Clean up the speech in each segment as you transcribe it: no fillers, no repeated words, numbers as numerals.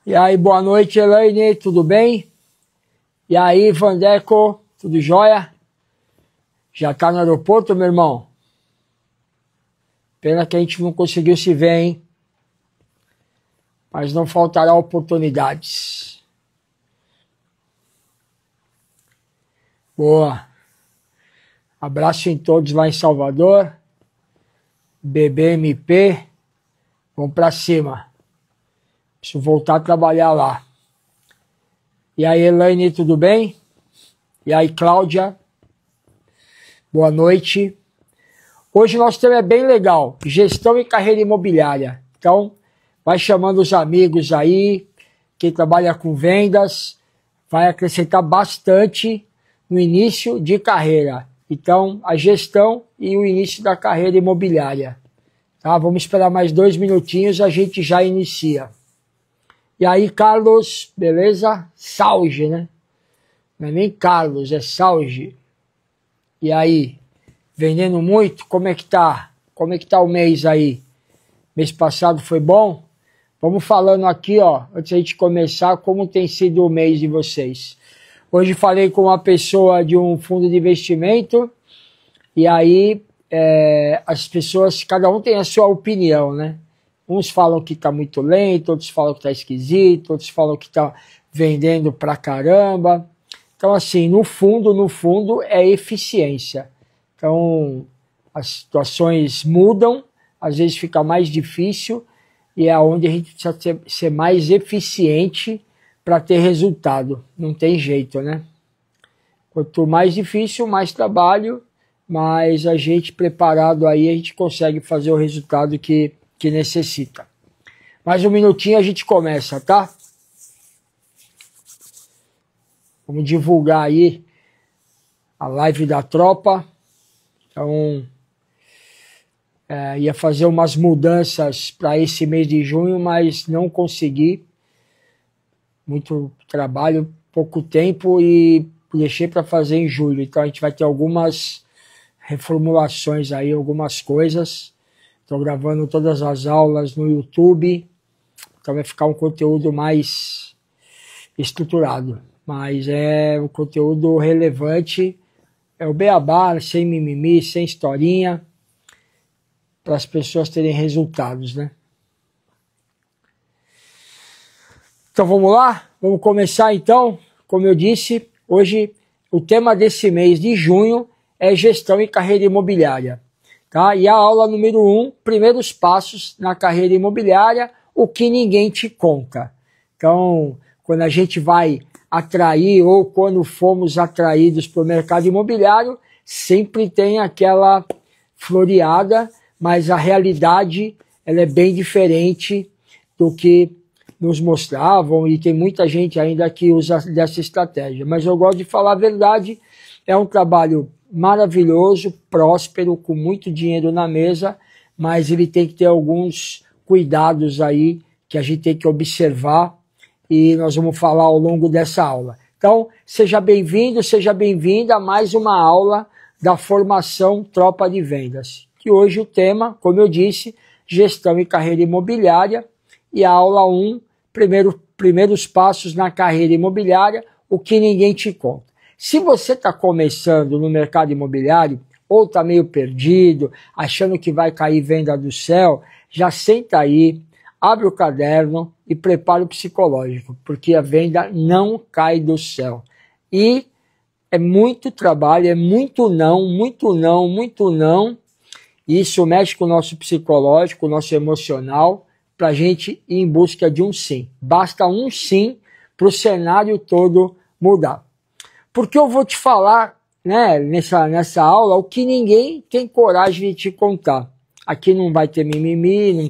E aí, boa noite, Elaine, tudo bem? E aí, Vandeco, tudo jóia? Já tá no aeroporto, meu irmão? Pena que a gente não conseguiu se ver, hein? Mas não faltará oportunidades. Boa. Abraço em todos lá em Salvador. BBMP. Vamos pra cima. Preciso voltar a trabalhar lá. E aí, Elaine, tudo bem? E aí, Cláudia? Boa noite. Hoje nosso tema é bem legal. Gestão e carreira imobiliária. Então, vai chamando os amigos aí, quem trabalha com vendas, vai acrescentar bastante no início de carreira. Então, a gestão e o início da carreira imobiliária. Tá? Vamos esperar mais 2 minutinhos, a gente já inicia. E aí, Carlos, beleza? Salge, né? Não é nem Carlos, é Salge. E aí, vendendo muito? Como é que tá? Como é que tá o mês aí? Mês passado foi bom? Vamos falando aqui, ó, antes da gente começar, como tem sido o mês de vocês. Hoje falei com uma pessoa de um fundo de investimento, e aí as pessoas, cada um tem a sua opinião, né? Uns falam que tá muito lento, outros falam que tá esquisito, outros falam que tá vendendo pra caramba. Então, assim, no fundo, é eficiência. Então, as situações mudam, às vezes fica mais difícil, e é onde a gente precisa ser mais eficiente para ter resultado. Não tem jeito, né? Quanto mais difícil, mais trabalho, mas a gente preparado aí, a gente consegue fazer o resultado que necessita. Mais um minutinho a gente começa, tá? Vamos divulgar aí a live da tropa. Então, ia fazer umas mudanças para esse mês de junho, mas não consegui. Muito trabalho, pouco tempo e deixei para fazer em julho. Então a gente vai ter algumas reformulações aí, algumas coisas. Estou gravando todas as aulas no YouTube, então vai ficar um conteúdo mais estruturado. Mas é um conteúdo relevante, é o beabá, sem mimimi, sem historinha, para as pessoas terem resultados, né? Então vamos lá? Vamos começar então? Como eu disse, hoje o tema desse mês de junho é gestão e carreira imobiliária. Tá? E a aula número 1, primeiros passos na carreira imobiliária, o que ninguém te conta. Então, quando a gente vai atrair ou quando fomos atraídos para o mercado imobiliário, sempre tem aquela floreada, mas a realidade ela é bem diferente do que nos mostravam e tem muita gente ainda que usa dessa estratégia. Mas eu gosto de falar a verdade, é um trabalho maravilhoso, próspero, com muito dinheiro na mesa, mas ele tem que ter alguns cuidados aí que a gente tem que observar e nós vamos falar ao longo dessa aula. Então, seja bem-vindo, seja bem-vinda a mais uma aula da formação Tropa de Vendas. Que hoje o tema, como eu disse, gestão e carreira imobiliária, e a aula 1, primeiros passos na carreira imobiliária, o que ninguém te conta. Se você está começando no mercado imobiliário, ou está meio perdido, achando que vai cair venda do céu, já senta aí, abre o caderno e prepara o psicológico, porque a venda não cai do céu. E é muito trabalho, é muito não, e isso mexe com o nosso psicológico, o nosso emocional, para a gente ir em busca de um sim. Basta um sim para o cenário todo mudar. Porque eu vou te falar, né, nessa aula o que ninguém tem coragem de te contar. Aqui não vai ter mimimi,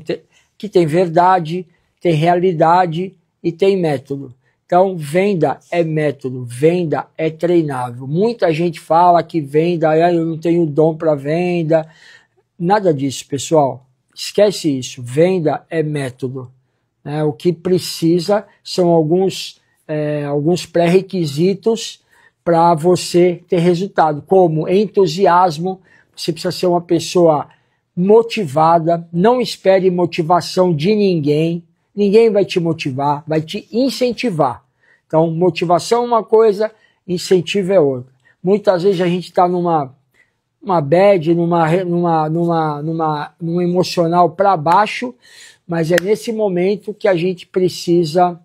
aqui tem verdade, tem realidade e tem método. Então, venda é método, venda é treinável. Muita gente fala que venda, eu não tenho dom para venda. Nada disso, pessoal. Esquece isso. Venda é método. O que precisa são alguns pré-requisitos para você ter resultado, como entusiasmo. Você precisa ser uma pessoa motivada, não espere motivação de ninguém, Ninguém vai te motivar, vai te incentivar. Então, motivação é uma coisa, incentivo é outra. Muitas vezes a gente está numa bad, num emocional para baixo, mas é nesse momento que a gente precisa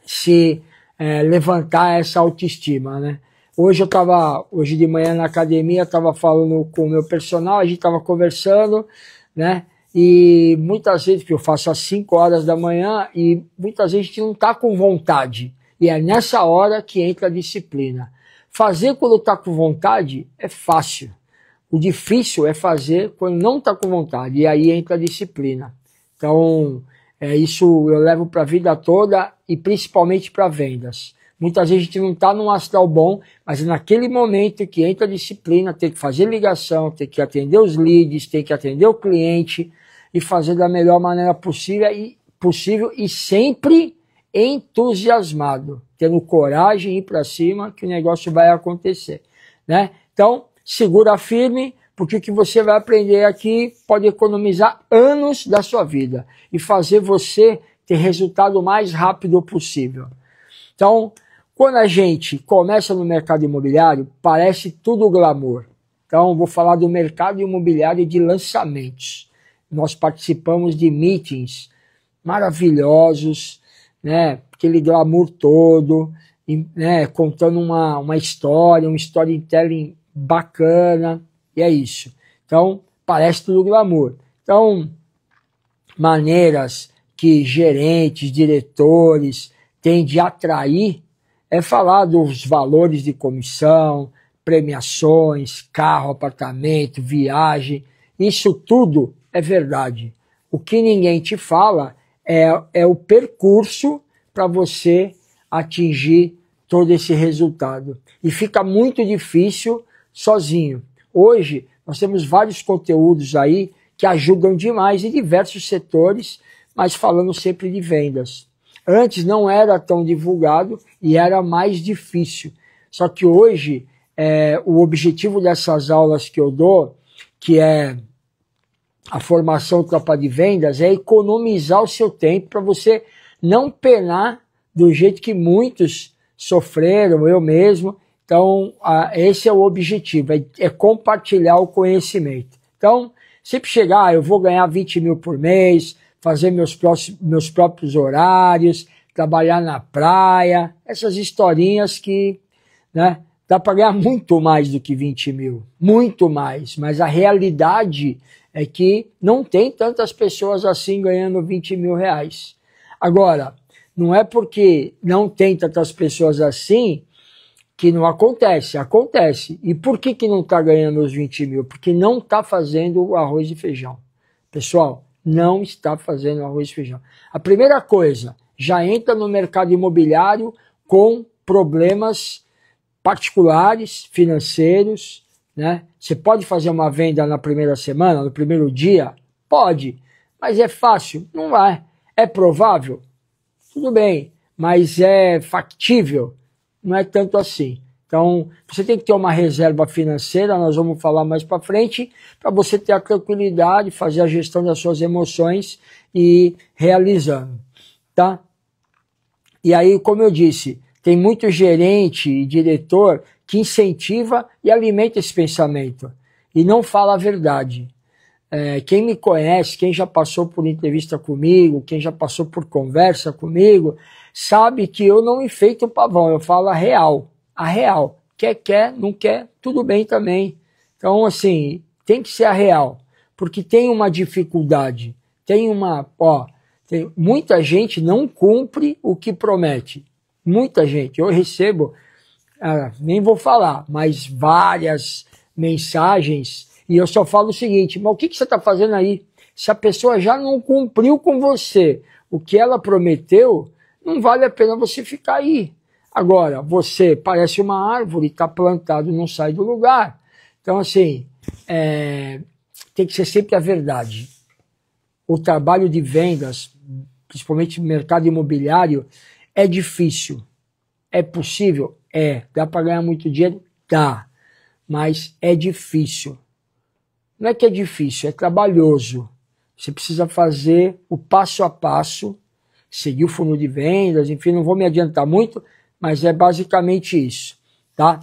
se levantar essa autoestima, né? Hoje de manhã na academia, estava falando com o meu personal, a gente estava conversando, né? E muitas vezes, que eu faço às 5 horas da manhã, e muitas vezes a gente não está com vontade. E é nessa hora que entra a disciplina. Fazer quando está com vontade é fácil. O difícil é fazer quando não está com vontade. E aí entra a disciplina. Então, isso eu levo para a vida toda e principalmente para vendas. Muitas vezes a gente não está num astral bom, mas é naquele momento que entra a disciplina, tem que fazer ligação, tem que atender os leads, tem que atender o cliente e fazer da melhor maneira possível e sempre entusiasmado, tendo coragem e ir para cima que o negócio vai acontecer, né? Então, segura firme, porque o que você vai aprender aqui pode economizar anos da sua vida e fazer você ter resultado o mais rápido possível. Então, quando a gente começa no mercado imobiliário, parece tudo glamour. Então, vou falar do mercado imobiliário de lançamentos. Nós participamos de meetings maravilhosos, né? Aquele glamour todo, né? Contando uma história, um storytelling bacana, e é isso. Então, parece tudo glamour. Então, maneiras que gerentes, diretores têm de atrair é falar dos valores de comissão, premiações, carro, apartamento, viagem. Isso tudo é verdade. O que ninguém te fala é o percurso para você atingir todo esse resultado. E fica muito difícil sozinho. Hoje, nós temos vários conteúdos aí que ajudam demais em diversos setores, mas falando sempre de vendas. Antes não era tão divulgado e era mais difícil. Só que hoje, o objetivo dessas aulas que eu dou, que é a formação Tropa de Vendas, é economizar o seu tempo para você não penar do jeito que muitos sofreram, eu mesmo. Então, esse é o objetivo, é compartilhar o conhecimento. Então, sempre chegar, eu vou ganhar 20 mil por mês, fazer meus próprios horários, trabalhar na praia, essas historinhas que, né, dá para ganhar muito mais do que 20 mil, muito mais, mas a realidade é que não tem tantas pessoas assim ganhando 20 mil reais. Agora, não é porque não tem tantas pessoas assim que não acontece, acontece. E por que não está ganhando os 20 mil? Porque não está fazendo o arroz e feijão. Pessoal, não está fazendo arroz e feijão. A primeira coisa, já entra no mercado imobiliário com problemas particulares, financeiros, né? Você pode fazer uma venda na primeira semana, no primeiro dia? Pode, mas é fácil? Não é. É provável? Tudo bem, mas é factível? Não é tanto assim. Então, você tem que ter uma reserva financeira, nós vamos falar mais para frente, para você ter a tranquilidade, fazer a gestão das suas emoções e ir realizando, tá? E aí, como eu disse, tem muito gerente e diretor que incentiva e alimenta esse pensamento e não fala a verdade. Quem me conhece, quem já passou por entrevista comigo, quem já passou por conversa comigo, sabe que eu não enfeito o pavão, eu falo a real. A real. Quer, não quer, tudo bem também. Então, assim, tem que ser a real. Porque tem uma dificuldade. Muita gente não cumpre o que promete. Muita gente. Eu recebo, nem vou falar, mas várias mensagens, e eu só falo o seguinte: mas o que você está fazendo aí? Se a pessoa já não cumpriu com você o que ela prometeu, não vale a pena você ficar aí. Agora, você parece uma árvore, está plantado, não sai do lugar. Então, assim, tem que ser sempre a verdade. O trabalho de vendas, principalmente no mercado imobiliário, é difícil. É possível? É. Dá para ganhar muito dinheiro? Dá. Mas é difícil. Não é que é difícil, é trabalhoso. Você precisa fazer o passo a passo, seguir o funil de vendas, enfim, não vou me adiantar muito, mas é basicamente isso, tá?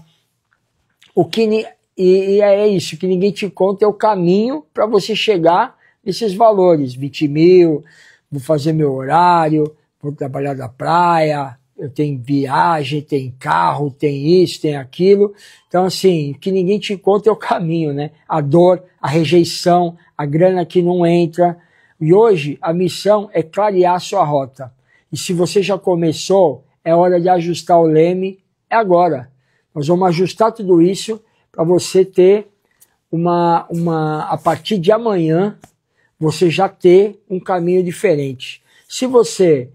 E é isso, que ninguém te conta é o caminho para você chegar nesses valores, 20 mil, vou fazer meu horário, vou trabalhar da praia, eu tenho viagem, tem carro, tem isso, tem aquilo. Então, assim, o que ninguém te conta é o caminho, né? A dor, a rejeição, a grana que não entra. E hoje, a missão é clarear a sua rota. E se você já começou, é hora de ajustar o leme, é agora. Nós vamos ajustar tudo isso para você ter a partir de amanhã, você já ter um caminho diferente. Se você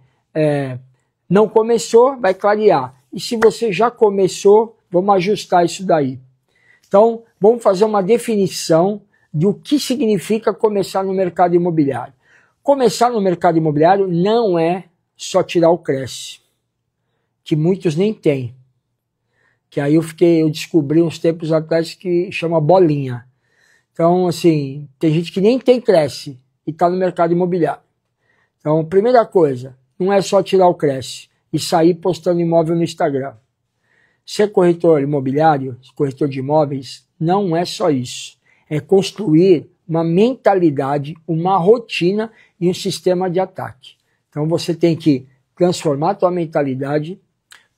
não começou, vai clarear. E se você já começou, vamos ajustar isso daí. Então, vamos fazer uma definição de o que significa começar no mercado imobiliário. Começar no mercado imobiliário não é só tirar o Cresce, que muitos nem têm. Que aí eu descobri uns tempos atrás que chama bolinha. Então, assim, tem gente que nem tem Cresce e está no mercado imobiliário. Então, primeira coisa, não é só tirar o Cresce e sair postando imóvel no Instagram. Ser corretor imobiliário, corretor de imóveis, não é só isso. É construir uma mentalidade, uma rotina e um sistema de ataque. Então, você tem que transformar a tua mentalidade,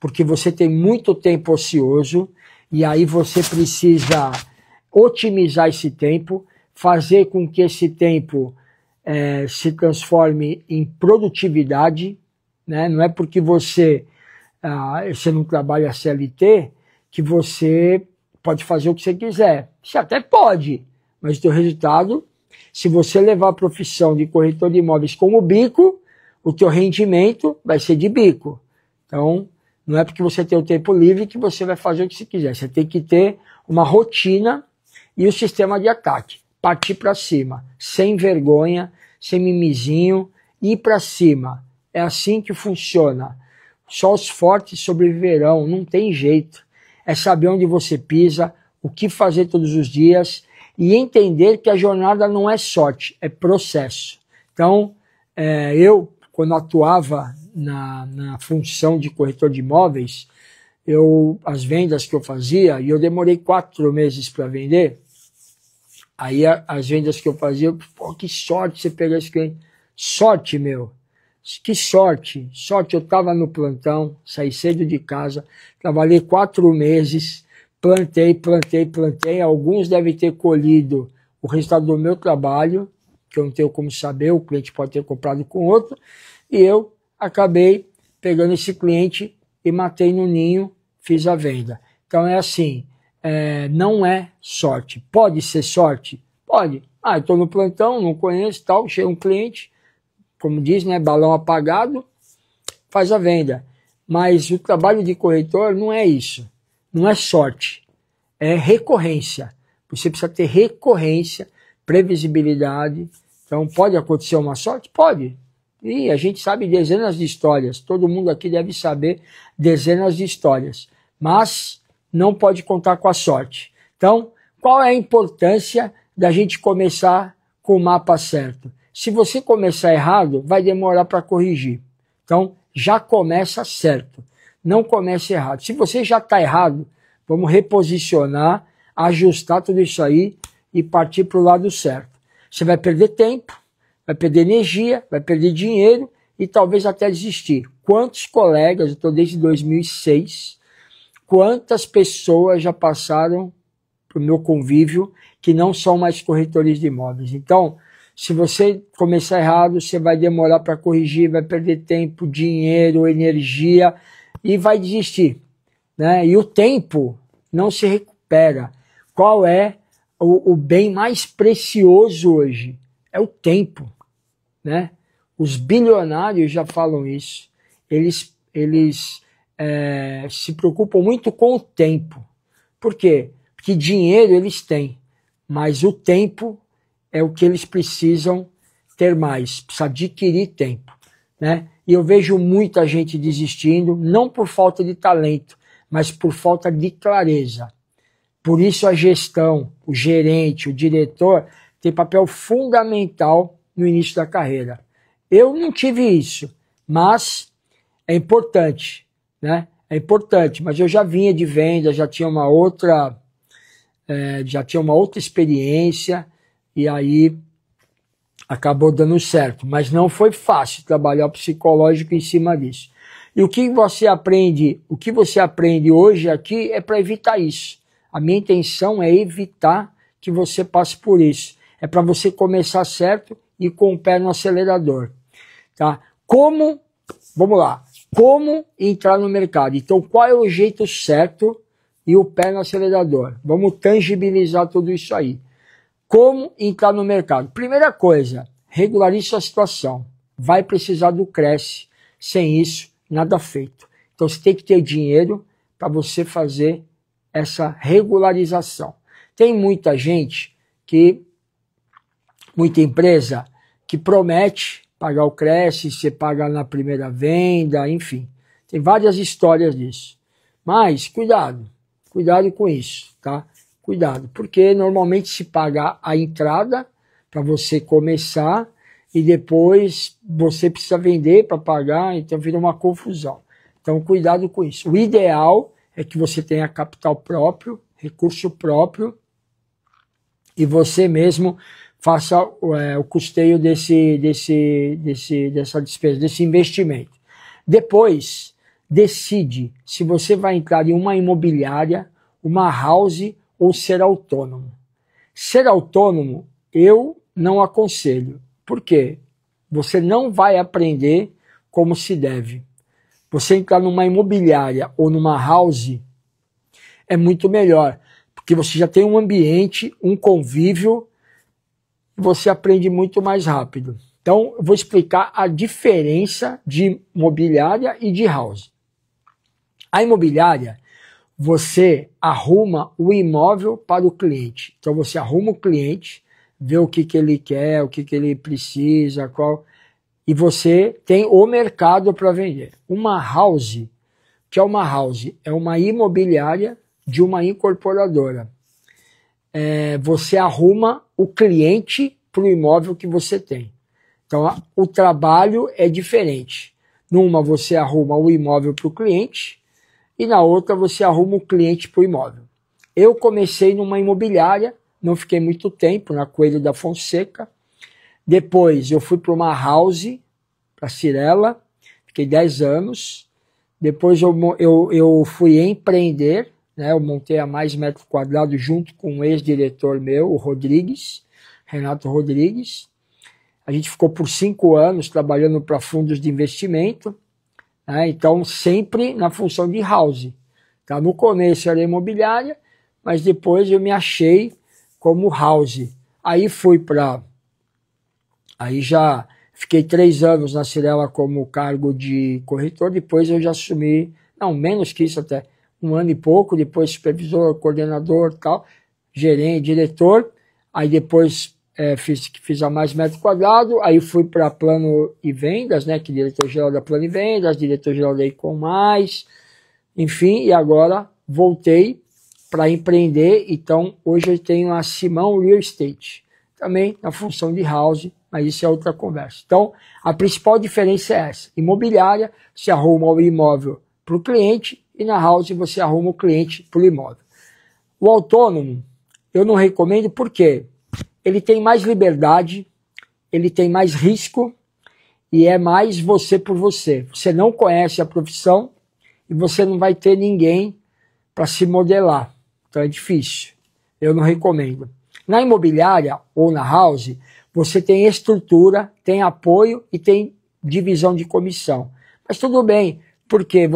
porque você tem muito tempo ocioso e aí você precisa otimizar esse tempo, fazer com que esse tempo se transforme em produtividade, né? Não é porque você não trabalha CLT que você pode fazer o que você quiser. Você até pode, mas o teu resultado, se você levar a profissão de corretor de imóveis como bico, o teu rendimento vai ser de bico. Então, não é porque você tem o tempo livre que você vai fazer o que você quiser. Você tem que ter uma rotina e um sistema de ataque. Partir para cima, sem vergonha, sem mimizinho, ir para cima. É assim que funciona. Só os fortes sobreviverão, não tem jeito. É saber onde você pisa, o que fazer todos os dias e entender que a jornada não é sorte, é processo. Então, eu, quando atuava na função de corretor de imóveis, as vendas que eu fazia, e eu demorei 4 meses para vender, aí as vendas que eu fazia, pô, que sorte você pegar esse cliente. Sorte, meu. Que sorte. Sorte, eu estava no plantão, saí cedo de casa, trabalhei 4 meses, plantei. Alguns devem ter colhido o resultado do meu trabalho, que eu não tenho como saber, o cliente pode ter comprado com outro, e eu acabei pegando esse cliente e matei no ninho, fiz a venda. Então é assim, não é sorte. Pode ser sorte? Pode. Eu estou no plantão, não conheço, tal, chega um cliente, como diz, né, balão apagado, faz a venda. Mas o trabalho de corretor não é isso. Não é sorte. É recorrência. Você precisa ter recorrência, previsibilidade. Então, pode acontecer uma sorte? Pode. E a gente sabe dezenas de histórias. Todo mundo aqui deve saber dezenas de histórias. Mas não pode contar com a sorte. Então, qual é a importância da gente começar com o mapa certo? Se você começar errado, vai demorar para corrigir. Então, já começa certo. Não comece errado. Se você já está errado, vamos reposicionar, ajustar tudo isso aí e partir para o lado certo. Você vai perder tempo, vai perder energia, vai perder dinheiro e talvez até desistir. Quantos colegas, eu estou desde 2006, quantas pessoas já passaram para o meu convívio que não são mais corretores de imóveis? Então, se você começar errado, você vai demorar para corrigir, vai perder tempo, dinheiro, energia e vai desistir, né? E o tempo não se recupera. Qual é o bem mais precioso hoje? É o tempo, né? Os bilionários já falam isso. Eles se preocupam muito com o tempo. Por quê? Porque dinheiro eles têm, mas o tempo é o que eles precisam ter mais, precisa adquirir tempo, né? E eu vejo muita gente desistindo, não por falta de talento, mas por falta de clareza. Por isso a gestão, o gerente, o diretor tem papel fundamental no início da carreira. Eu não tive isso, mas é importante, né? É importante, mas eu já vinha de venda, já tinha uma outra experiência, e aí acabou dando certo. Mas não foi fácil trabalhar o psicológico em cima disso. E o que você aprende hoje aqui é para evitar isso. A minha intenção é evitar que você passe por isso. É para você começar certo e com o pé no acelerador. Tá? Vamos lá, como entrar no mercado? Então, qual é o jeito certo e o pé no acelerador? Vamos tangibilizar tudo isso aí. Como entrar no mercado? Primeira coisa, regularize sua situação. Vai precisar do Cresce. Sem isso, nada feito. Então, você tem que ter dinheiro para você fazer essa regularização. Tem muita empresa que promete pagar o Cresce, você paga na primeira venda, enfim. Tem várias histórias disso. Mas, cuidado com isso, tá? Cuidado, porque normalmente se paga a entrada para você começar e depois você precisa vender para pagar, então vira uma confusão. Então, cuidado com isso. O ideal é que você tenha capital próprio, recurso próprio, e você mesmo faça o custeio dessa despesa, desse investimento. Depois, decide se você vai entrar em uma imobiliária, uma house ou ser autônomo. Ser autônomo, eu não aconselho. Por quê? Você não vai aprender como se deve. Você entrar numa imobiliária ou numa house é muito melhor, porque você já tem um ambiente, um convívio, você aprende muito mais rápido. Então, eu vou explicar a diferença de imobiliária e de house. A imobiliária, você arruma o imóvel para o cliente. Então, você arruma o cliente, vê o que ele quer, o que ele precisa, e você tem o mercado para vender. Uma house, que é uma house? É uma imobiliária de uma incorporadora. Você arruma o cliente para o imóvel que você tem. Então, o trabalho é diferente. Numa, você arruma o imóvel para o cliente e na outra, você arruma o cliente para o imóvel. Eu comecei numa imobiliária, não fiquei muito tempo, na Coelho da Fonseca. Depois, eu fui para uma house, para Cirela, fiquei 10 anos. Depois, eu fui empreender, né? Eu montei a Mais Metro Quadrado junto com um ex-diretor meu, o Renato Rodrigues. A gente ficou por 5 anos trabalhando para fundos de investimento, né? Então sempre na função de house. Tá? No começo era imobiliária, mas depois eu me achei como house. Aí já fiquei 3 anos na Cirela como cargo de corretor, depois eu já assumi, não, menos que isso até, 1 ano e pouco, depois supervisor, coordenador, tal, gerente, diretor, aí depois fiz a Mais Metro Quadrado, aí fui para Plano e Vendas, né, que diretor-geral da Plano e Vendas, diretor-geral da Econ Mais, enfim, e agora voltei para empreender, então hoje eu tenho a Simão Real Estate, também na função de house, mas isso é outra conversa. Então, a principal diferença é essa, imobiliária, você arruma o imóvel para o cliente, e na house você arruma o cliente para o imóvel. O autônomo, eu não recomendo porque ele tem mais liberdade, ele tem mais risco e é mais você por você. Você não conhece a profissão e você não vai ter ninguém para se modelar. Então é difícil. Eu não recomendo. Na imobiliária ou na house, você tem estrutura, tem apoio e tem divisão de comissão. Mas tudo bem, porque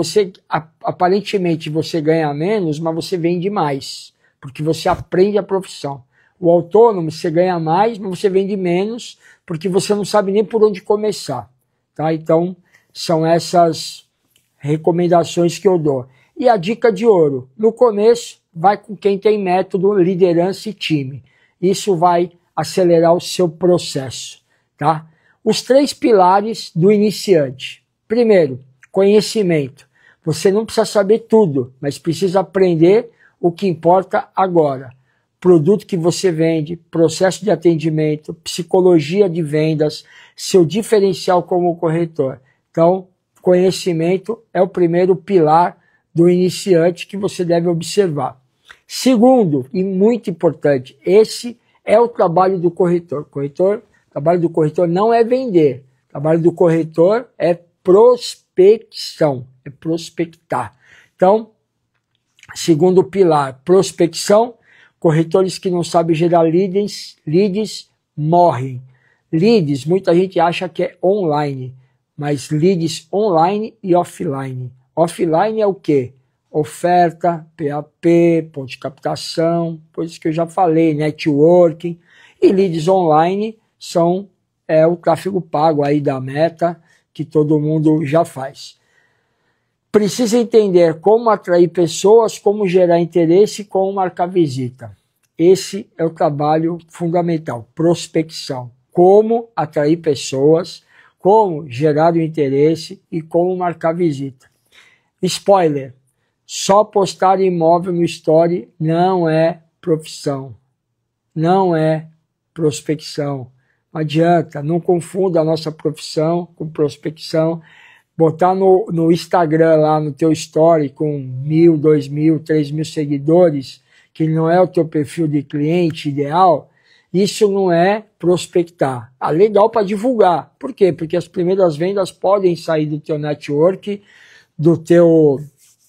aparentemente você ganha menos, mas você vende mais, porque você aprende a profissão. O autônomo, você ganha mais, mas você vende menos, porque você não sabe nem por onde começar. Tá? Então, são essas recomendações que eu dou. E a dica de ouro, no começo, vai com quem tem método, liderança e time. Isso vai acelerar o seu processo. Tá? Os 3 pilares do iniciante. Primeiro, conhecimento. Você não precisa saber tudo, mas precisa aprender o que importa agora. produto que você vende, processo de atendimento, psicologia de vendas, seu diferencial como corretor. Então, conhecimento é o primeiro pilar do iniciante que você deve observar. Segundo, e muito importante, esse é o trabalho do corretor. O trabalho do corretor não é vender. O trabalho do corretor é prospecção, é prospectar. Então, segundo pilar, prospecção. Corretores que não sabem gerar leads morrem. Leads, muita gente acha que é online, mas leads online e offline. Offline é o quê? Oferta, PAP, ponto de captação, coisas que eu já falei, networking. E leads online são o tráfego pago aí da Meta, que todo mundo já faz. Precisa entender como atrair pessoas, como gerar interesse, como marcar visita. Esse é o trabalho fundamental, prospecção. Como atrair pessoas, como gerar o interesse e como marcar visita. Spoiler, só postar imóvel no story não é profissão, não é prospecção. Não adianta, não confunda a nossa profissão com prospecção. Botar no Instagram lá no teu story com 1.000, 2.000, 3.000 seguidores, que não é o teu perfil de cliente ideal, isso não é prospectar. Legal para divulgar. Por quê? Porque as primeiras vendas podem sair do teu network, do teu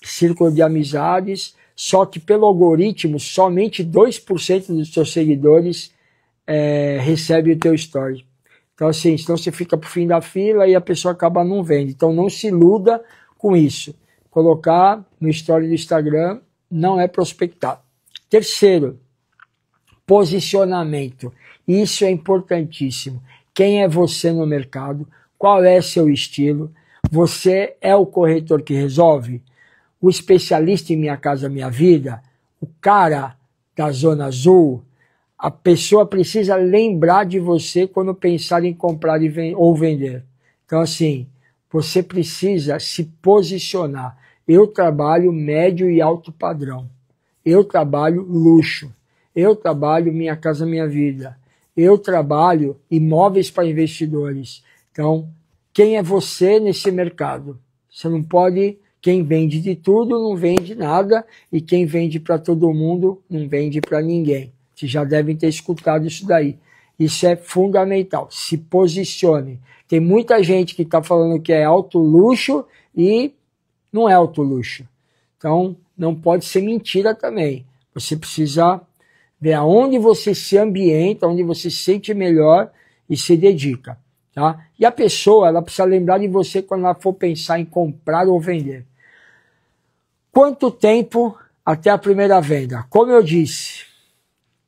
círculo de amizades, só que pelo algoritmo, somente 2% dos seus seguidores recebe o teu story. Então, assim, senão você fica pro fim da fila e a pessoa acaba não vendo. Então, não se iluda com isso. Colocar no story do Instagram não é prospectar. Terceiro, posicionamento. Isso é importantíssimo. Quem é você no mercado? Qual é seu estilo? Você é o corretor que resolve? O especialista em Minha Casa Minha Vida? O cara da Zona Azul? A pessoa precisa lembrar de você quando pensar em comprar ou vender. Então, assim, você precisa se posicionar. Eu trabalho médio e alto padrão. Eu trabalho luxo. Eu trabalho Minha Casa Minha Vida. Eu trabalho imóveis para investidores. Então, quem é você nesse mercado? Você não pode... Quem vende de tudo não vende nada. E quem vende para todo mundo não vende para ninguém. Vocês já devem ter escutado isso daí. Isso é fundamental. Se posicione. Tem muita gente que está falando que é alto luxo e não é alto luxo. Então, não pode ser mentira também. Você precisa ver aonde você se ambienta, onde você se sente melhor e se dedica. Tá? E a pessoa, ela precisa lembrar de você quando ela for pensar em comprar ou vender. Quanto tempo até a primeira venda? Como eu disse,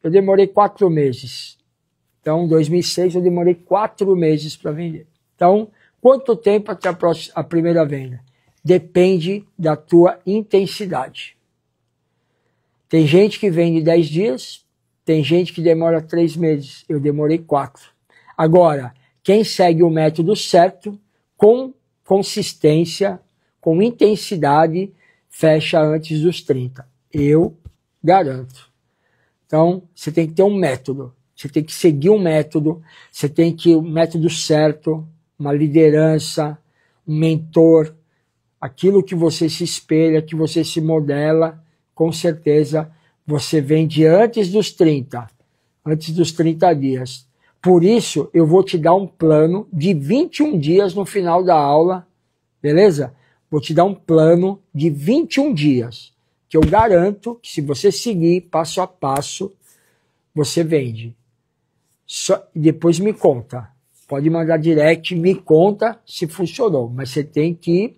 eu demorei 4 meses. Então, em 2006, eu demorei 4 meses para vender. Então, quanto tempo até a primeira venda? Depende da tua intensidade. Tem gente que vende 10 dias, tem gente que demora 3 meses. Eu demorei 4. Agora, quem segue o método certo, com consistência, com intensidade, fecha antes dos 30. Eu garanto. Então, você tem que ter um método, você tem que seguir um método, você tem que o método certo, uma liderança, um mentor, aquilo que você se espelha, que você se modela, com certeza você vende antes dos 30 dias. Por isso, eu vou te dar um plano de 21 dias no final da aula, beleza? Vou te dar um plano de 21 dias. Que eu garanto que se você seguir passo a passo, você vende. Depois me conta. Pode mandar direct, me conta se funcionou. Mas você tem que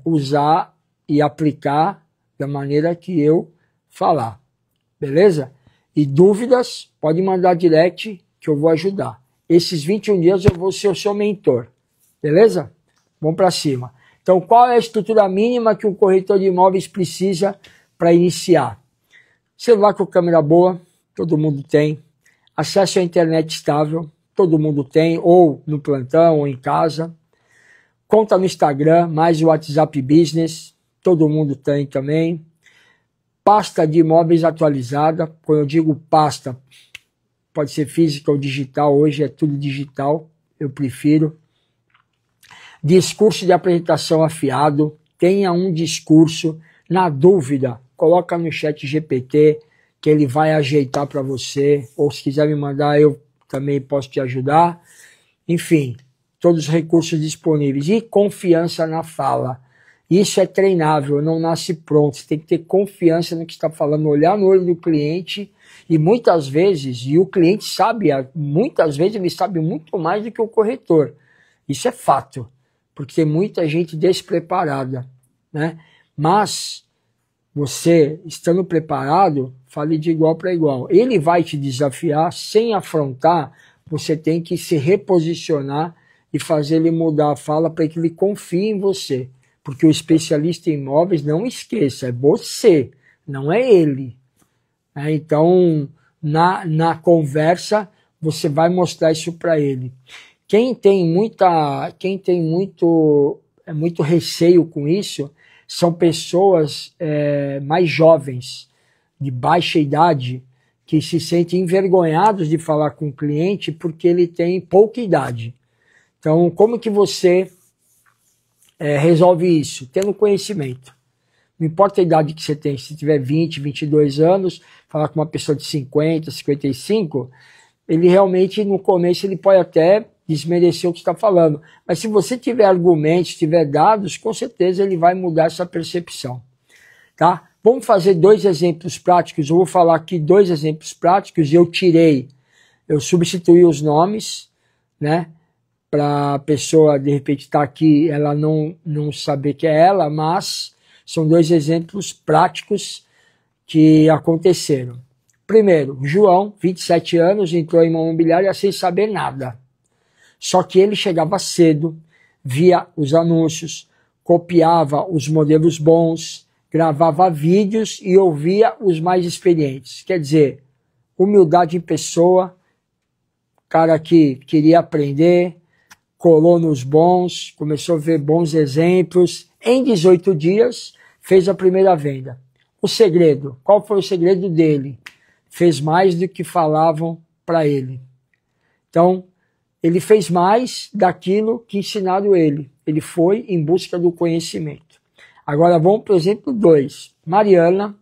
usar e aplicar da maneira que eu falar. Beleza? E dúvidas, pode mandar direct que eu vou ajudar. Esses 21 dias eu vou ser o seu mentor. Beleza? Vamos para cima. Então, qual é a estrutura mínima que um corretor de imóveis precisa para iniciar? Celular com câmera boa, todo mundo tem. Acesso à internet estável, todo mundo tem, ou no plantão, ou em casa. Conta no Instagram, mais o WhatsApp Business, todo mundo tem também. Pasta de imóveis atualizada. Quando eu digo pasta, pode ser física ou digital. Hoje é tudo digital, eu prefiro. Discurso de apresentação afiado. Tenha um discurso. Na dúvida, coloca no chat GPT, que ele vai ajeitar para você. Ou se quiser me mandar, eu também posso te ajudar. Enfim, todos os recursos disponíveis. E confiança na fala. Isso é treinável, não nasce pronto. Você tem que ter confiança no que está falando, olhar no olho do cliente. E muitas vezes, e o cliente sabe, muitas vezes ele sabe muito mais do que o corretor. Isso é fato, porque tem muita gente despreparada, né? Mas você, estando preparado, fale de igual para igual. Ele vai te desafiar sem afrontar, você tem que se reposicionar e fazer ele mudar a fala para que ele confie em você. Porque o especialista em imóveis, não esqueça, é você, não é ele. Então, na conversa, você vai mostrar isso para ele. Quem tem muito receio com isso, são pessoas mais jovens, de baixa idade, que se sentem envergonhados de falar com o cliente porque ele tem pouca idade. Então, como que você resolve isso? Tendo conhecimento. Não importa a idade que você tem, se tiver 20, 22 anos, falar com uma pessoa de 50, 55, ele realmente, no começo, ele pode até desmerecer o que está falando. Mas se você tiver argumentos, tiver dados, com certeza ele vai mudar essa percepção. Tá? Vamos fazer 2 exemplos práticos. Eu vou falar aqui 2 exemplos práticos. Eu substituí os nomes, né? Para a pessoa, de repente, estar aqui, ela não saber que é ela, mas são 2 exemplos práticos que aconteceram. Primeiro, João, 27 anos, entrou em uma imobiliária sem saber nada. Só que ele chegava cedo, via os anúncios, copiava os modelos bons, gravava vídeos e ouvia os mais experientes. Quer dizer, humildade em pessoa, cara que queria aprender, colou nos bons, começou a ver bons exemplos. Em 18 dias, fez a primeira venda. O segredo, qual foi o segredo dele? Fez mais do que falavam para ele. Então, ele fez mais daquilo que ensinaram ele. Ele foi em busca do conhecimento. Agora vamos para o exemplo 2. Mariana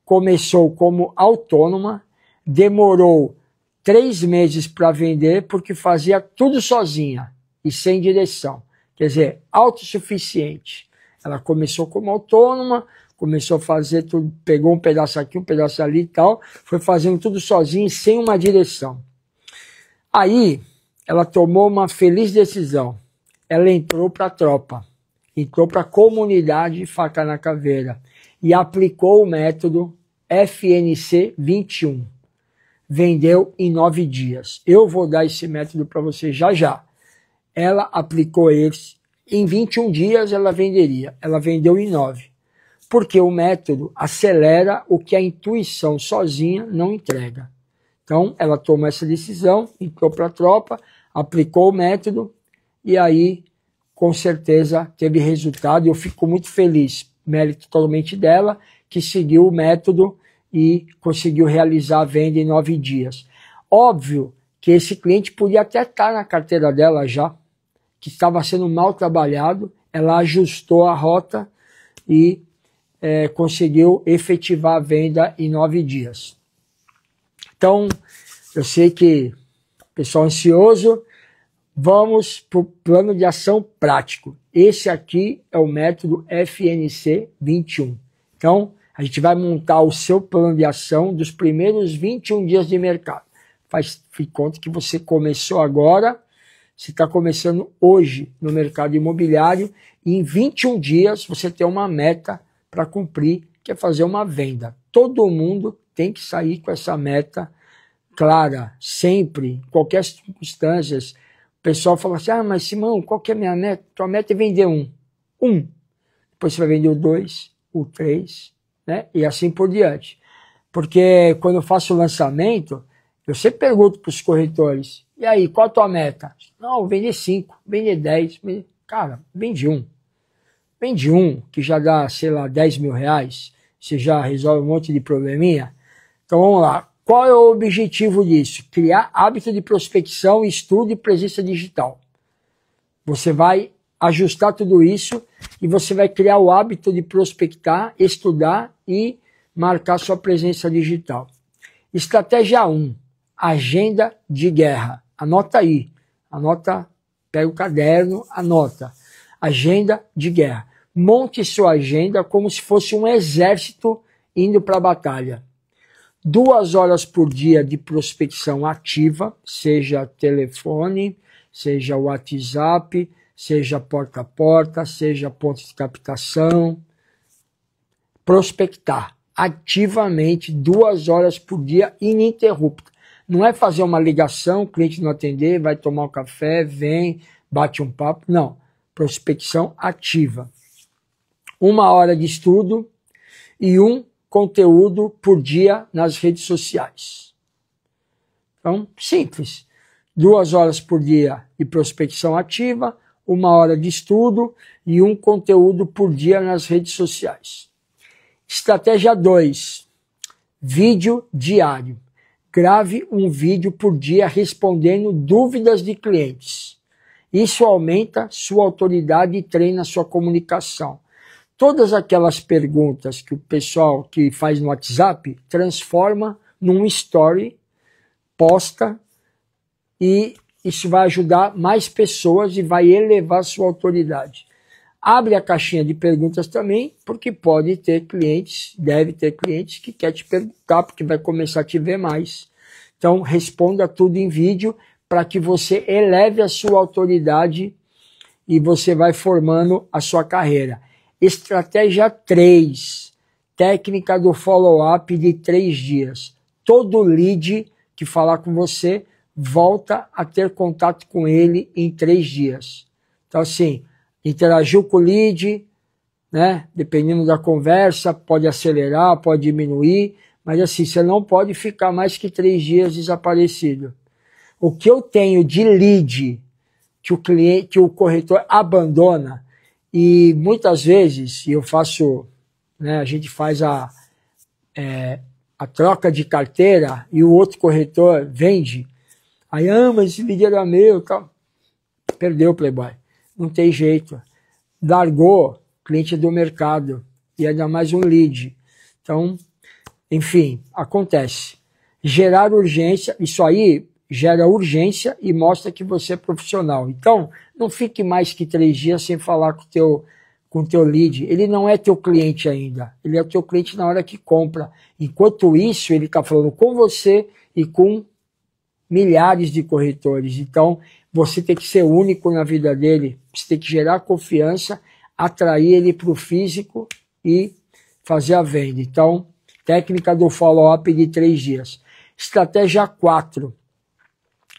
começou como autônoma, demorou 3 meses para vender porque fazia tudo sozinha e sem direção. Quer dizer, autossuficiente. Ela começou como autônoma, começou a fazer tudo, pegou um pedaço aqui, um pedaço ali e tal, foi fazendo tudo sozinha, sem uma direção. Aí, ela tomou uma feliz decisão. Ela entrou para a tropa, entrou para a comunidade Faca na Caveira e aplicou o método FNC 21. Vendeu em 9 dias. Eu vou dar esse método para você já já. Ela aplicou esse. Em 21 dias ela venderia. Ela vendeu em 9. Porque o método acelera o que a intuição sozinha não entrega. Então, ela tomou essa decisão, entrou para a tropa, aplicou o método e aí, com certeza, teve resultado. Eu fico muito feliz, mérito totalmente dela, que seguiu o método e conseguiu realizar a venda em 9 dias. Óbvio que esse cliente podia até estar na carteira dela já, que estava sendo mal trabalhado, ela ajustou a rota e conseguiu efetivar a venda em 9 dias. Então, eu sei que o pessoal ansioso, vamos para o plano de ação prático. Esse aqui é o método FNC 21. Então, a gente vai montar o seu plano de ação dos primeiros 21 dias de mercado. Fique conta que você começou agora, você está começando hoje no mercado imobiliário e em 21 dias você tem uma meta para cumprir, que é fazer uma venda. Todo mundo tem que sair com essa meta clara, sempre, em qualquer circunstância. O pessoal fala assim, mas Simão, qual que é a minha meta? Tua meta é vender um. Depois você vai vender o 2, o 3, né? E assim por diante. Porque quando eu faço o lançamento, eu sempre pergunto para os corretores, e aí, qual a tua meta? Não, vender 5, vender 10. Cara, vende um. Vende um, que já dá, sei lá, 10 mil reais. você já resolve um monte de probleminha. Então vamos lá. Qual é o objetivo disso? Criar hábito de prospecção, estudo e presença digital. Você vai ajustar tudo isso e você vai criar o hábito de prospectar, estudar e marcar sua presença digital. Estratégia 1, agenda de guerra. Anota aí, anota, pega o caderno, anota. Agenda de guerra. Monte sua agenda como se fosse um exército indo para a batalha. 2 horas por dia de prospecção ativa, seja telefone, seja WhatsApp, seja porta a porta, seja ponto de captação. Prospectar ativamente 2 horas por dia ininterrupta. Não é fazer uma ligação, o cliente não atender, vai tomar um café, vem, bate um papo. Não, prospecção ativa. 1 hora de estudo e 1 conteúdo por dia nas redes sociais. Então, simples. 2 horas por dia de prospecção ativa, 1 hora de estudo e 1 conteúdo por dia nas redes sociais. Estratégia 2, vídeo diário. Grave um vídeo por dia respondendo dúvidas de clientes. Isso aumenta sua autoridade e treina sua comunicação. Todas aquelas perguntas que o pessoal que faz no WhatsApp transforma num story, posta, e isso vai ajudar mais pessoas e vai elevar sua autoridade. Abre a caixinha de perguntas também, porque pode ter clientes, deve ter clientes que quer te perguntar, porque vai começar a te ver mais. Então, responda tudo em vídeo para que você eleve a sua autoridade e você vai formando a sua carreira. Estratégia 3, técnica do follow-up de 3 dias. Todo lead que falar com você, volta a ter contato com ele em 3 dias. Então, assim, interagiu com o lead, né? Dependendo da conversa, pode acelerar, pode diminuir, mas assim, você não pode ficar mais que 3 dias desaparecido. O que eu tenho de lead que o corretor abandona, e muitas vezes eu faço, né, a gente faz a troca de carteira e o outro corretor vende, aí, mas esse lead era meu, tal. Perdeu o Playboy. Não tem jeito. Largou, cliente do mercado. E ainda mais um lead. Então, enfim, acontece. Gerar urgência, isso aí gera urgência e mostra que você é profissional. Então, não fique mais que 3 dias sem falar com o teu lead. Ele não é teu cliente ainda. Ele é teu cliente na hora que compra. Enquanto isso, ele está falando com você e com milhares de corretores. Então, você tem que ser único na vida dele. Você tem que gerar confiança, atrair ele para o físico e fazer a venda. Então, técnica do follow-up de 3 dias. Estratégia 4.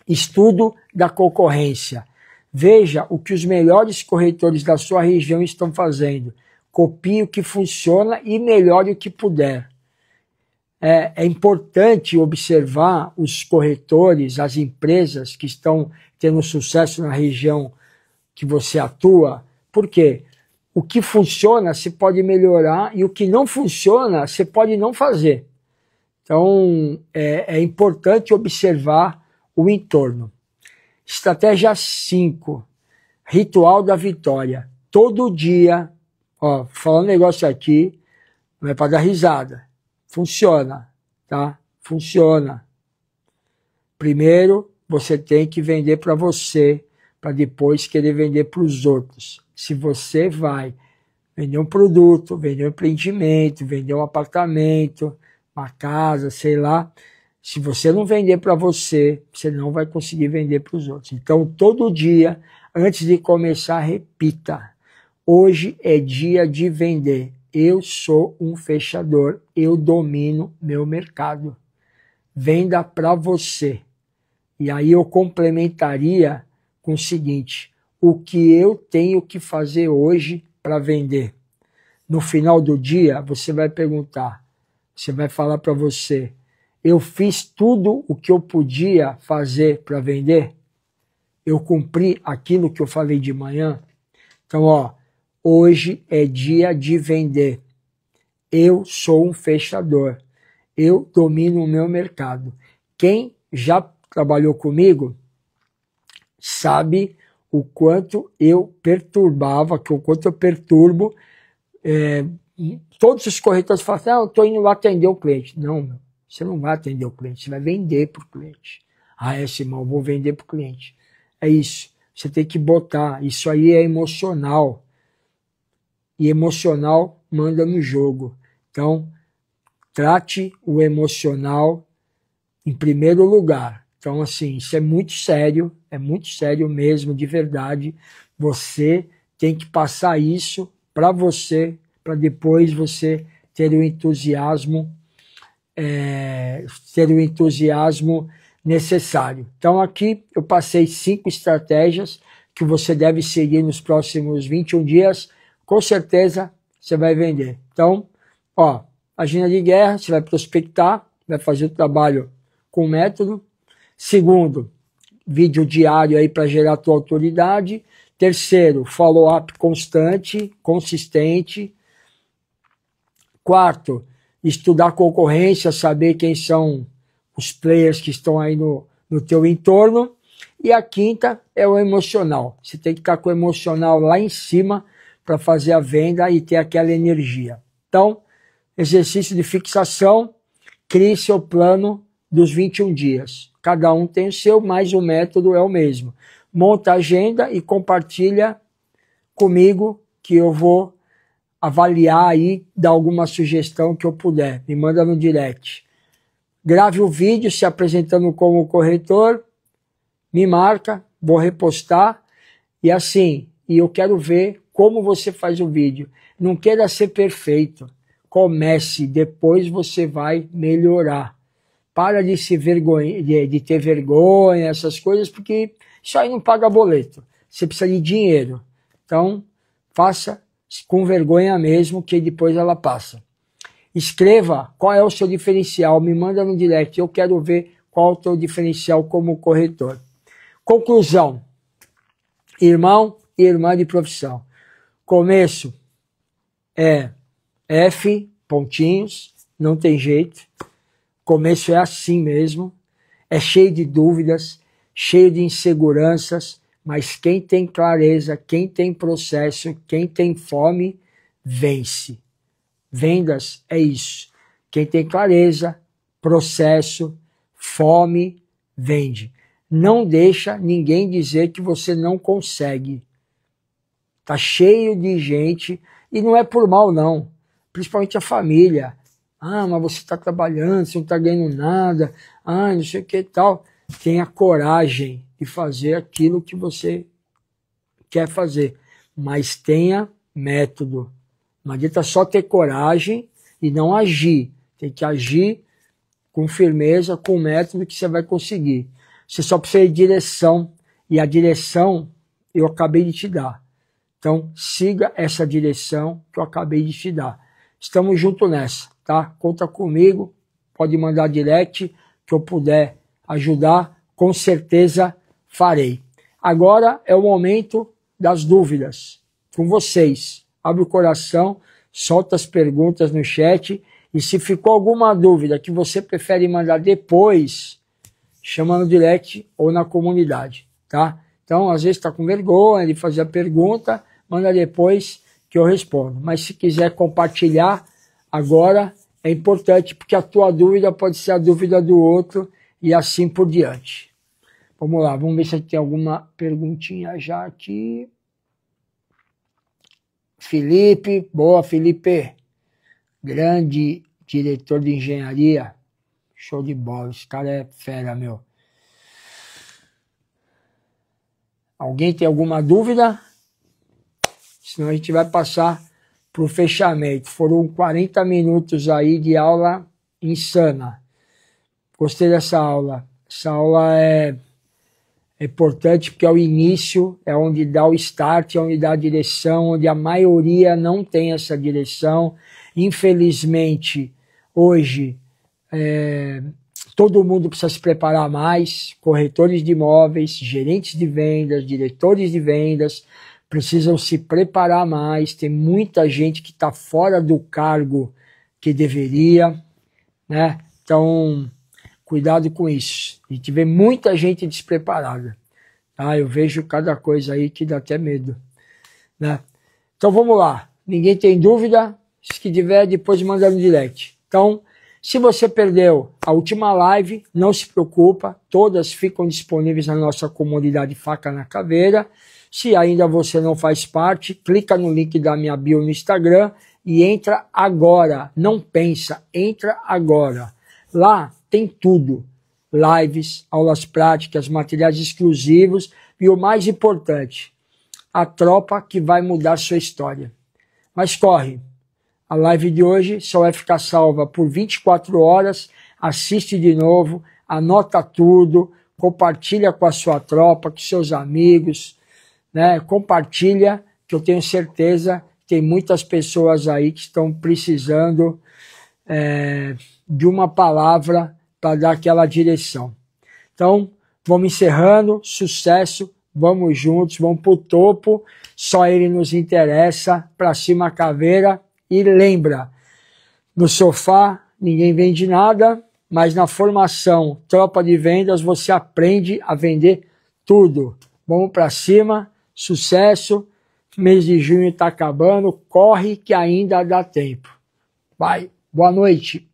Estudo da concorrência. Veja o que os melhores corretores da sua região estão fazendo. Copie o que funciona e melhore o que puder. É importante observar os corretores, as empresas que estão tendo sucesso na região que você atua. Por quê? O que funciona você pode melhorar e o que não funciona você pode não fazer. Então, é importante observar o entorno. Estratégia 5. Ritual da vitória. Todo dia, ó, falando um negócio aqui, não é para dar risada. Funciona, tá? Funciona. Primeiro, você tem que vender para você, para depois querer vender para os outros. Se você vai vender um produto, vender um empreendimento, vender um apartamento, uma casa, sei lá, se você não vender para você, você não vai conseguir vender para os outros. Então, todo dia, antes de começar, repita. Hoje é dia de vender. Eu sou um fechador. Eu domino meu mercado. Venda para você. E aí eu complementaria com o seguinte. O que eu tenho que fazer hoje para vender? No final do dia, você vai perguntar. Você vai falar para você. Eu fiz tudo o que eu podia fazer para vender? Eu cumpri aquilo que eu falei de manhã? Então, ó, hoje é dia de vender. Eu sou um fechador. Eu domino o meu mercado. Quem já trabalhou comigo sabe o quanto eu perturbava, o quanto eu perturbo. Todos os corretores falam assim, eu estou indo lá atender o cliente. Não, meu, você não vai atender o cliente, você vai vender para o cliente. Simão, eu vou vender para o cliente. É isso. Você tem que botar. Isso aí é emocional. E emocional manda no jogo. Então, trate o emocional em primeiro lugar. Então, assim, isso é muito sério mesmo, de verdade. Você tem que passar isso para você, para depois você ter o entusiasmo, necessário. Então, aqui eu passei 5 estratégias que você deve seguir nos próximos 21 dias. Com certeza você vai vender. Então, agenda de guerra, você vai prospectar, vai fazer o trabalho com método. Segundo, vídeo diário aí para gerar a tua autoridade. Terceiro, follow-up constante, consistente. Quarto, estudar concorrência, saber quem são os players que estão aí no teu entorno. E a quinta é o emocional. Você tem que estar com o emocional lá em cima para fazer a venda e ter aquela energia. Então, exercício de fixação, crie seu plano dos 21 dias. Cada um tem o seu, mas o método é o mesmo. Monta a agenda e compartilha comigo que eu vou avaliar aí, dar alguma sugestão que eu puder. Me manda no direct. Grave o vídeo se apresentando como corretor, me marca, vou repostar e assim, e eu quero ver como você faz o vídeo. Não queira ser perfeito. Comece, depois você vai melhorar. Para de ter vergonha, essas coisas, porque isso aí não paga boleto. Você precisa de dinheiro. Então, faça com vergonha mesmo, que depois ela passa. Escreva qual é o seu diferencial, me manda no direct, eu quero ver qual é o teu diferencial como corretor. Conclusão, irmão e irmã de profissão. Começo é F, pontinhos, não tem jeito. Começo é assim mesmo, é cheio de dúvidas, cheio de inseguranças, mas quem tem clareza, quem tem processo, quem tem fome, vence. Vendas é isso. Quem tem clareza, processo, fome, vende. Não deixa ninguém dizer que você não consegue. Tá cheio de gente, e não é por mal não, principalmente a família. Mas você está trabalhando, você não está ganhando nada, não sei o que e tal. Tenha coragem de fazer aquilo que você quer fazer, mas tenha método. Não adianta só ter coragem e não agir. Tem que agir com firmeza, com método que você vai conseguir. Você só precisa de direção, e a direção eu acabei de te dar. Então, siga essa direção que eu acabei de te dar. Estamos juntos nessa, tá? Conta comigo, pode mandar direct, que eu puder ajudar, com certeza farei. Agora é o momento das dúvidas, com vocês. Abre o coração, solta as perguntas no chat, e se ficou alguma dúvida que você prefere mandar depois, chama no direct ou na comunidade, tá? Então, às vezes está com vergonha de fazer a pergunta, manda depois que eu respondo. Mas se quiser compartilhar, agora é importante, porque a tua dúvida pode ser a dúvida do outro e assim por diante. Vamos lá, vamos ver se tem alguma perguntinha já aqui. Felipe, boa Felipe, grande diretor de engenharia, show de bola, esse cara é fera, meu. Alguém tem alguma dúvida? Senão a gente vai passar para o fechamento. Foram 40 minutos aí de aula insana. Gostei dessa aula. Essa aula é importante porque é o início, é onde dá o start, é onde dá a direção, onde a maioria não tem essa direção. Infelizmente, hoje, todo mundo precisa se preparar mais. Corretores de imóveis, gerentes de vendas, diretores de vendas, precisam se preparar mais. Tem muita gente que está fora do cargo que deveria, né? Então, cuidado com isso. A gente vê muita gente despreparada. Tá? Eu vejo cada coisa aí que dá até medo, né? Então vamos lá. Ninguém tem dúvida? Se que tiver, depois manda no direct. Então, se você perdeu a última live, não se preocupa. Todas ficam disponíveis na nossa comunidade Faca na Caveira. Se ainda você não faz parte, clica no link da minha bio no Instagram e entra agora. Não pensa, entra agora. Lá tem tudo. Lives, aulas práticas, materiais exclusivos e o mais importante, a tropa que vai mudar sua história. Mas corre, a live de hoje só vai ficar salva por 24 horas, assiste de novo, anota tudo, compartilha com a sua tropa, com seus amigos, né? Compartilha, que eu tenho certeza que tem muitas pessoas aí que estão precisando de uma palavra para dar aquela direção. Então, vamos encerrando, sucesso, vamos juntos, vamos pro topo, só ele nos interessa, pra cima Caveira, e lembra, no sofá ninguém vende nada, mas na formação Tropa de Vendas você aprende a vender tudo. Vamos pra cima, sucesso, mês de junho tá acabando, corre que ainda dá tempo. Vai, boa noite.